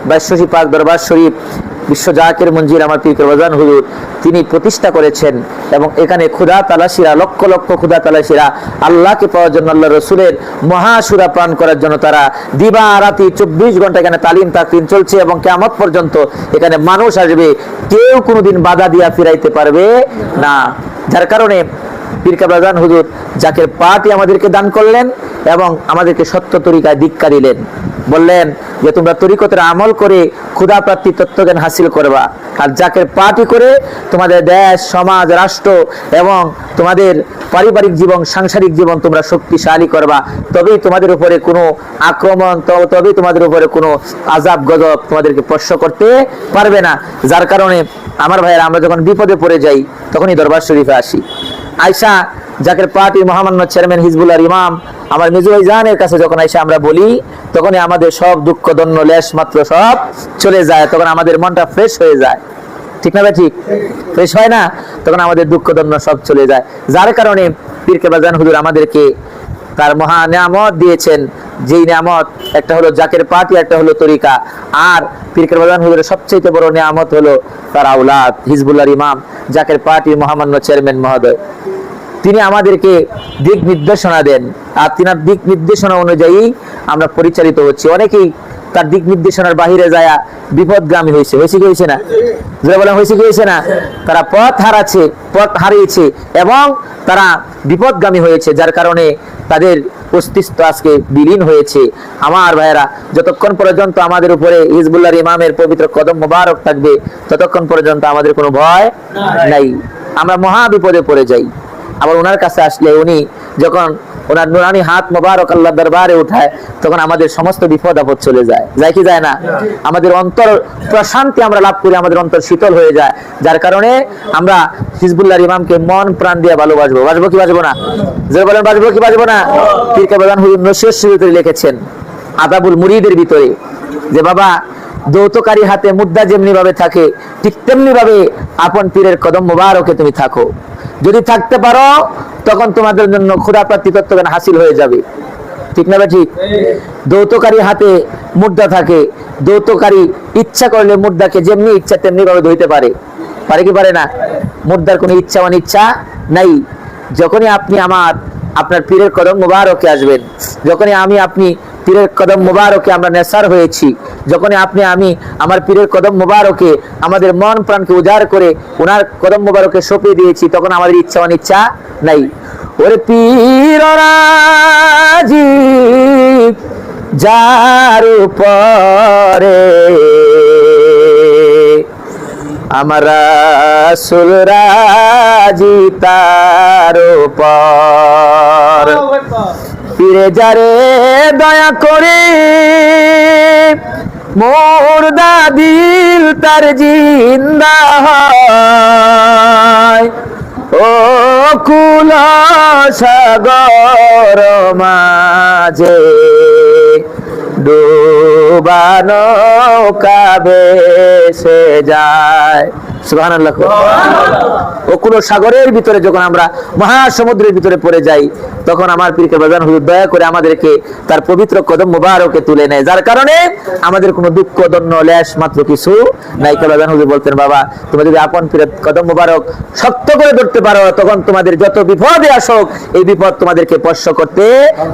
বাইশ্বরী পাক দরবার শরীফ বিশ্ব জাকির মঞ্জিল আমার পীর কেবলাজান হুজুর তিনি প্রতিষ্ঠা করেছেন। এবং এখানে ক্ষুধা তালাশিরা, লক্ষ লক্ষ ক্ষুধা তালাশিরা আল্লাহকে পাওয়ার জন্য, আল্লাহ রসুলের মহাসুরা পান করার জন্য তারা দিবা রাতি 24 ঘন্টা এখানে তালিম তাকরিম চলছে। এবং কিয়ামত পর্যন্ত এখানে মানুষ আসবে, কেউ কোনোদিন বাধা দিয়া ফিরাইতে পারবে না। যার কারণে পীর কেবলাজান হুজুর জাকের পাটি আমাদেরকে দান করলেন এবং আমাদেরকে সত্য তরিকায় দীক্ষা দিলেন। বললেন যে তোমরা তরিকতের আমল করে ক্ষুধা প্রাপ্তি তত্ত্বজ্ঞান হাসিল করবা, আর জাকের পাটি করে তোমাদের দেশ, সমাজ, রাষ্ট্র এবং তোমাদের পারিবারিক জীবন, সাংসারিক জীবন তোমরা শক্তিশালী করবা। তবেই তোমাদের উপরে কোনো আক্রমণ, তবেই তোমাদের উপরে কোনো আযাব গজব তোমাদেরকে স্পর্শ করতে পারবে না। যার কারণে আমার ভাইয়েরা, আমরা যখন বিপদে পড়ে যাই তখনই দরবার শরীফে আসি। আয়সা জাকের পার্টি মহামান্য চেয়ারম্যান হিজবুল্লাহর ইমাম আমার মেজু ভাইজানের কাছে যখন আয়সা আমরা বলি, তখনই আমাদের সব দুঃখ দন্য লেশ মাত্র সব চলে যায়। তখন আমাদের মনটা ফ্রেশ হয়ে যায়, ঠিক না ভাই? ঠিক ফ্রেশ হয় না? তখন আমাদের দুঃখ দন্য সব চলে যায়। যার কারণে পীর কেবলাজান হুজুর আমাদেরকে তার মহা নিয়ামত দিয়েছেন। যেই নিয়ামত একটা হলো জাকের পার্টি, একটা হলো তরিকা। আর পীর কেবলাজান হুজুরের সবচেয়ে বড় নিয়ামত হলো তার আওলাদ হিজবুল্লাহর ইমাম জাকের পার্টির মহামান্য চেয়ারম্যান মহোদয়। তিনি আমাদেরকে দিক নির্দেশনা দেন, আর তিনার দিক নির্দেশনা অনুযায়ী আমরা পরিচালিত হচ্ছি। অনেকেই তার দিক নির্দেশনার বাহিরে যায় বিপদগামী হয়েছে কি হয়েছে না? যারা বলা হয়েছে কি হয়েছে না? তারা পথ হারিয়েছে এবং তারা বিপদগামী হয়েছে, যার কারণে তাদের অস্তিত্ব আজকে বিলীন হয়েছে। আমার ভাইয়েরা, যতক্ষণ পর্যন্ত আমাদের উপরে হিজবুল্লাহর ইমামের পবিত্র কদম মোবারক থাকবে, ততক্ষণ পর্যন্ত আমাদের কোনো ভয় নাই। আমরা মহা বিপদে পড়ে যাই, আবার ওনার কাছে আসলে উনি যখন ওনার নুরানি হাত মোবারক আল্লাহ দরবারে উঠায়, তখন আমাদের সমস্ত বিপদ আপদ চলে যায়। যায় কি যায় না? আমাদের অন্তর প্রশান্তি আমরা লাভ করি, আমাদের অন্তর শীতল হয়ে যায়। যার কারণে আমরা হিজবুল্লাহর ইমামকে মন প্রাণ দিয়ে ভালোবাসবো। বাসবো কি বাসবো না? যে বলেন বাসবো কি বাসবো না? পীর কেবলাজান হুজুর নসিহত শরীফে লিখেছেন আদাবুল মুরিদের ভিতরে যে বাবা, দৌতকারী হাতে মুদ্রা যেমনি ভাবে থাকে, ঠিক তেমনি ভাবে আপন পীরের কদম মোবারকে তুমি থাকো। যদি থাকতে পারো তখন তোমাদের জন্য ক্ষুধা প্রাপ্তি তত্ত্বজ্ঞান হাসিল হয়ে যাবে, ঠিক না ভাই? ঠিক। দৌতকারী হাতে মুদ্রা থাকে, দৌতকারী ইচ্ছা করলে মুদ্রাকে যেমনি ইচ্ছা তেমনি ভাবে ধইতে পারে কি পারে না? মুদ্রার কোনো ইচ্ছা অনিচ্ছা নাই। যখনই আপনি আপনার পীরের কদম মোবারকে আসবেন, যখনই আপনি পীরের কদম মোবারকে আমরা নেসার হয়েছি, যখনই আমি আমার পীরের কদম মোবারকে আমাদের মন প্রাণকে উজাড় করে ওনার কদম মোবারকে সঁপে দিয়েছি, তখন আমাদের ইচ্ছা অনিচ্ছা নাই। ওরে পীর রাজি যার উপরে আমার রাসূল রাজি তার উপর, পীরে যারে দয়া করে মুর্দা দিল তার জিন্দা হয়। ও কুল সাগর মাঝে ডুবানো কাবে সে যায়। সুবহানাল্লাহ। অকুল সাগরের ভিতরে যখন আমরা মহাসমুদ্রের ভিতরে পড়ে যাই, তখন আমার পীর কেবলাজান হুজুর দয়া করে আমাদেরকে তার পবিত্র কদম মোবারকে তুলে নেয়। যার কারণে আমাদের কোনো দুঃখ দন্য লেশ মাত্র কিছু নাই। কেবলাজান হুজুর বলতেন, বাবা তুমি যদি আপন পীরের কদম মোবারক শক্ত করে ধরতে পারো, তখন তোমাদের যত বিপদে আসুক এই বিপদ তোমাদেরকে স্পর্শ করতে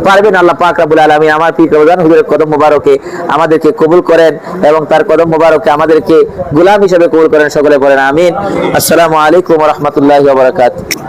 পারবে না। আল্লাহ পাক রব্বুল আলামিন আমার পীর কেবলাজান হুজুরের কদম মোবারকে আমাদেরকে কবুল করেন এবং তার কদম মোবারকে আমাদেরকে গোলাম হিসেবে কবুল করেন। সকলে বলেন আমিন। আসসালামু আলাইকুম ওয়া রাহমাতুল্লাহি ওয়া বারাকাতুহু।